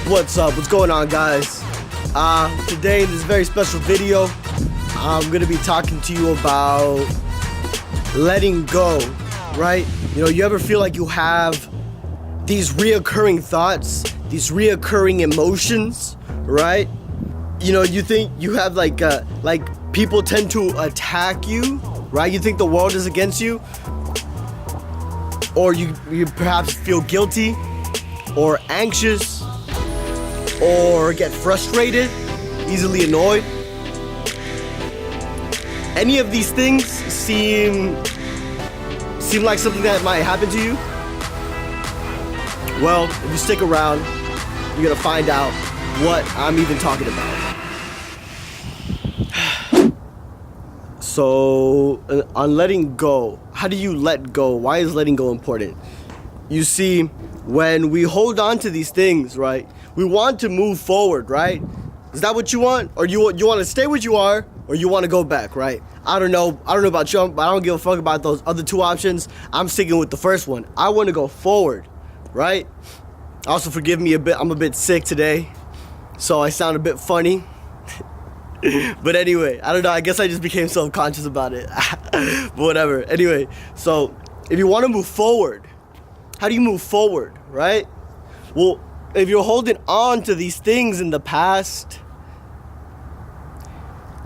What's up? What's going on, guys? Today in this very special video, I'm gonna be talking to you about letting go, right? You know, you ever feel like you have these reoccurring thoughts, these reoccurring emotions, right? You know, you think you have like people tend to attack you, right? You think the world is against you, or you perhaps feel guilty or anxious or get frustrated, easily annoyed. Any of these things seem like something that might happen to you? Well, if you stick around, you're gonna find out what I'm even talking about. So, on letting go, how do you let go? Why is letting go important? You see, when we hold on to these things, right, we want to move forward, right? Is that what you want? Or you want to stay where you are, or you want to go back, right? I don't know about you, but I don't give a fuck about those other two options. I'm sticking with the first one. I want to go forward, right? Also, forgive me a bit. I'm a bit sick today, so I sound a bit funny. But anyway, I don't know. I guess I just became self-conscious about it. But whatever. Anyway, so if you want to move forward, how do you move forward, right? Well, if you're holding on to these things in the past,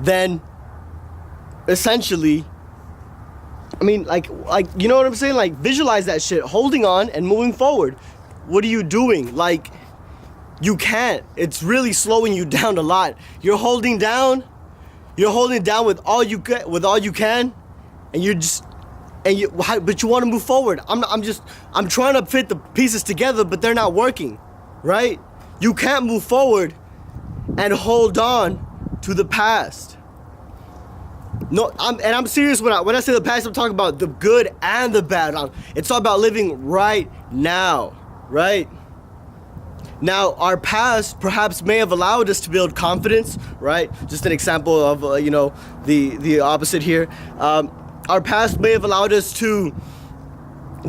then essentially, I mean, like you know what I'm saying? Like, visualize that shit, holding on and moving forward. What are you doing? Like, you can't. It's really slowing you down a lot. You're holding down with all you can, and but you want to move forward. I'm trying to fit the pieces together, but they're not working, right? You can't move forward and hold on to the past. No, I'm serious when I say the past. I'm talking about the good and the bad. It's all about living right now, right? Now, our past perhaps may have allowed us to build confidence, right? Just an example of, the opposite here. Our past may have allowed us to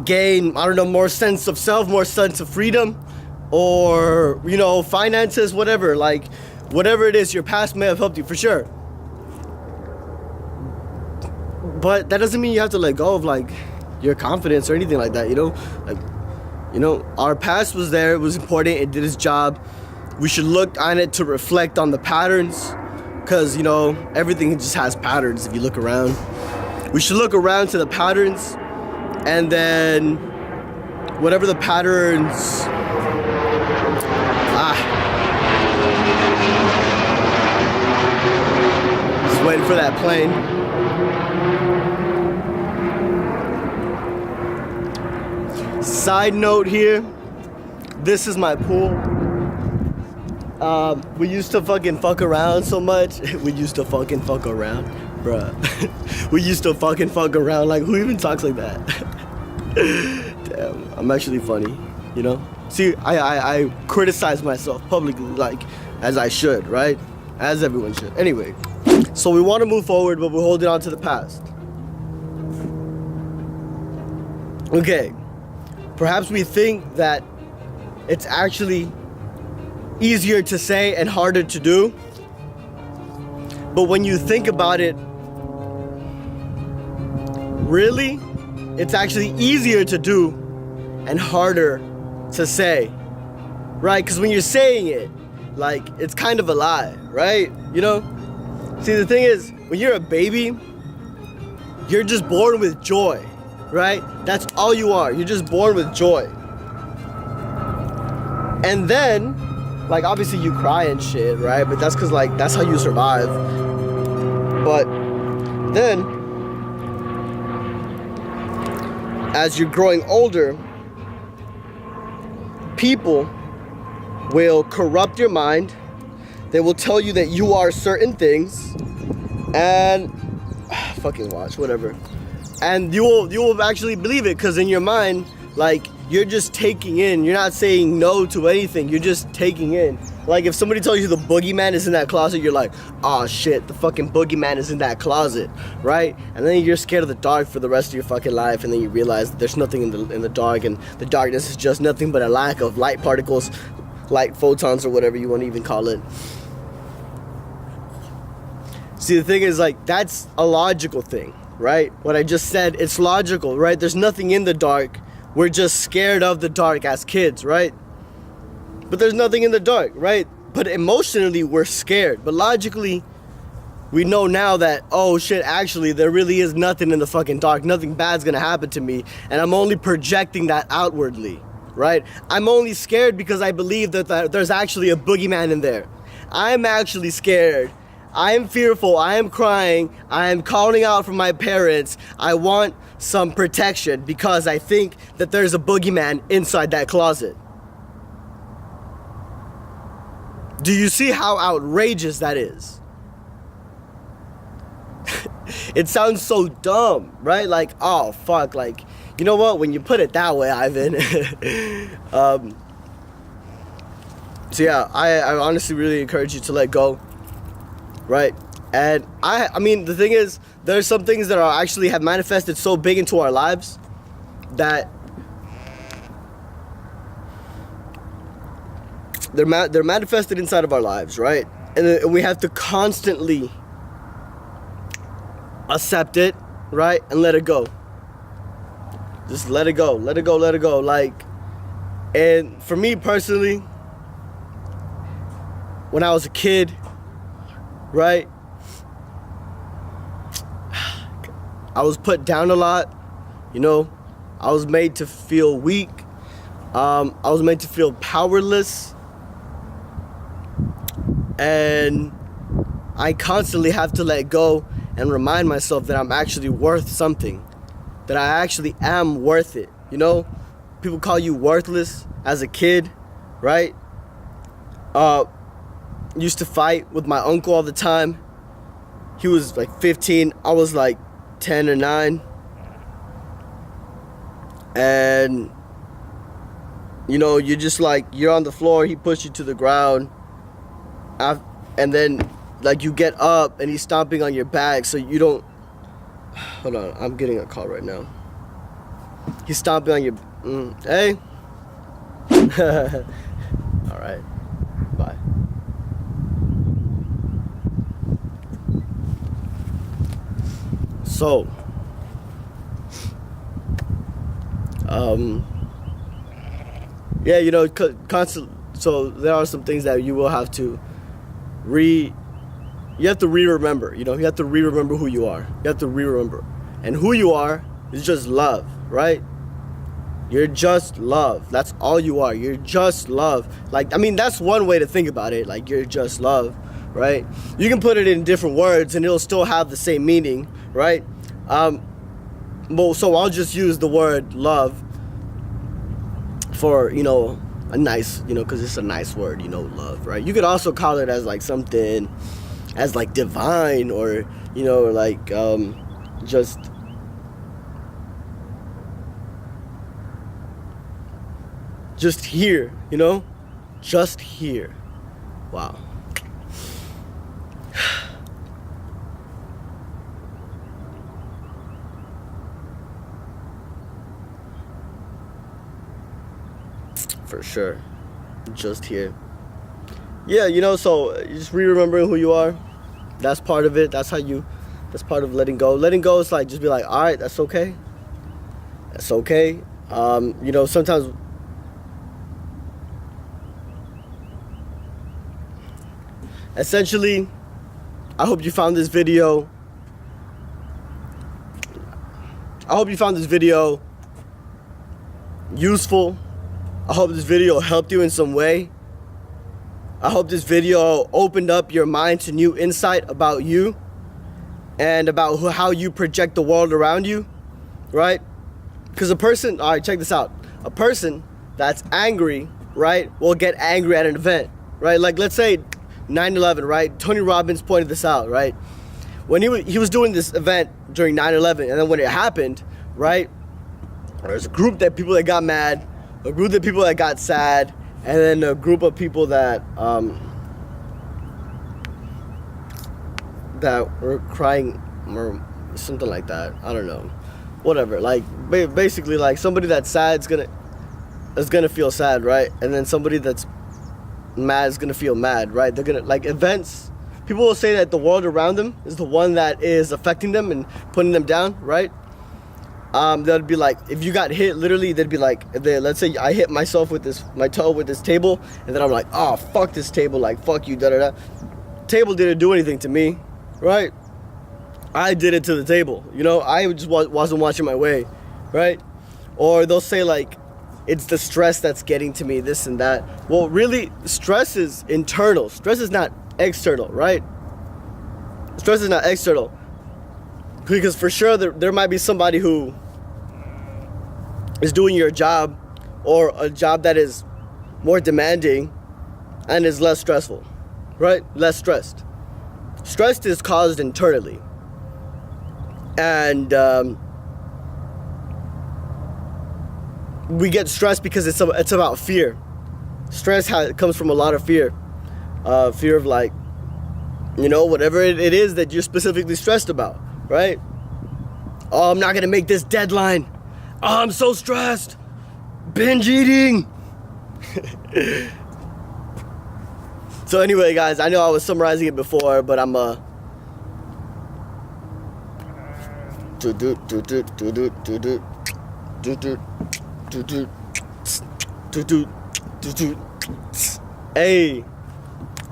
gain, more sense of self, more sense of freedom, or, finances, whatever. Like, whatever it is, your past may have helped you, for sure. But that doesn't mean you have to let go of, your confidence or anything like that, our past was there, it was important, it did its job. We should look on it to reflect on the patterns, because, everything just has patterns if you look around. We should look around to the patterns, and then whatever the patterns... Just waiting for that plane. Side note here, this is my pool. We used to fucking fuck around so much. We used to fucking fuck around, bruh. We used to fucking fuck around. Like, who even talks like that? Damn, I'm actually funny, See, I criticize myself publicly, as I should, right? As everyone should. Anyway, so we want to move forward, but we're holding on to the past. Okay. Perhaps we think that it's actually easier to say and harder to do. But when you think about it, really, it's actually easier to do and harder to say, right? Because when you're saying it, it's kind of a lie, right? See, the thing is, when you're a baby, you're just born with joy. Right? That's all you are. You're just born with joy. And then, obviously you cry and shit, right? But that's because, that's how you survive. But then, as you're growing older, people will corrupt your mind. They will tell you that you are certain things. And, fucking watch, whatever. And you will actually believe it, because in your mind, you're just taking in. You're not saying no to anything. You're just taking in. If somebody tells you the boogeyman is in that closet, you're like, oh shit, the fucking boogeyman is in that closet, right? And then you're scared of the dark for the rest of your fucking life, and then you realize that there's nothing in the dark, and the darkness is just nothing but a lack of light particles light photons or whatever you want to even call it. See, the thing is, like, that's a logical thing, right? What I just said, it's logical, right? There's nothing in the dark. We're just scared of the dark as kids, right? But there's nothing in the dark, right? But emotionally, we're scared. But logically, we know now that, oh shit, actually, there really is nothing in the fucking dark. Nothing bad's gonna happen to me. And I'm only projecting that outwardly, right? I'm only scared because I believe that there's actually a boogeyman in there. I'm actually scared. I am fearful, I am crying, I am calling out for my parents. I want some protection because I think that there's a boogeyman inside that closet. Do you see how outrageous that is? It sounds so dumb, right? Like, oh fuck, like, you know what, when you put it that way, Ivan. So yeah, I honestly really encourage you to let go. Right? And I mean, the thing is, there's some things that are actually have manifested so big into our lives that they're manifested inside of our lives, right? And we have to constantly accept it, right? And let it go. Just let it go, let it go, let it go. Like, and for me personally, when I was a kid, right, I was put down a lot, you know. I was made to feel weak. I was made to feel powerless. And I constantly have to let go and remind myself that I'm actually worth something. That I actually am worth it, you know. People call you worthless as a kid, right? Used to fight with my uncle all the time. He was like 15, I was like 10 or 9. And you know, you're just like, you're on the floor, he pushed you to the ground, and then like you get up and he's stomping on your back, so you don't, hold on, I'm getting a call right now. He's stomping on your, hey. All right, bye. So, yeah, you know, so there are some things that you will have to you have to re-remember, you know, you have to re-remember who you are. You have to re-remember. And who you are is just love, right? You're just love. That's all you are. You're just love. Like, I mean, that's one way to think about it. Like, you're just love, right? You can put it in different words and it'll still have the same meaning, right? Well, so I'll just use the word love for, you know, a nice, you know, because it's a nice word, you know, love, right? You could also call it as like something as like divine, or, you know, like just here, you know, just here. Wow. For sure. Just here. Yeah, you know, so just re-remembering who you are. That's part of it. That's part of letting go. Letting go is like, just be like, all right, that's okay. That's okay. You know, sometimes essentially, I hope you found this video useful. I hope this video helped you in some way. I hope this video opened up your mind to new insight about you and about how you project the world around you, right? Because a person, all right, check this out. A person that's angry, right, will get angry at an event, right? Like, let's say 9/11, right? Tony Robbins pointed this out, right? When he was doing this event during 9/11, and then when it happened, right, there's a group that people that got mad, a group of people that got sad, and then a group of people that were crying or something like that. I don't know, whatever. Like basically, like somebody that's sad is gonna feel sad, right? And then somebody that's mad is gonna feel mad, right? They're gonna, like, events, people will say that the world around them is the one that is affecting them and putting them down, right? They'll be like, if you got hit, literally, they'd be like, let's say I hit myself with my toe with this table, and then I'm like, oh, fuck this table, like, fuck you, da-da-da. Table didn't do anything to me, right? I did it to the table, you know? I just wasn't watching my way, right? Or they'll say, like, it's the stress that's getting to me, this and that. Well, really, stress is internal. Stress is not external, right? Stress is not external. Because for sure, there might be somebody who is doing your job, or a job that is more demanding and is less stressful, right? Less stressed. Stress is caused internally. And we get stressed because it's about fear. Stress comes from a lot of fear. Fear of, like, you know, whatever it is that you're specifically stressed about, right? Oh, I'm not gonna make this deadline. Oh, I'm so stressed. Binge eating. So anyway, guys, I know I was summarizing it before, but I'm Hey.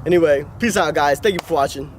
Anyway, peace out, guys. Thank you for watching.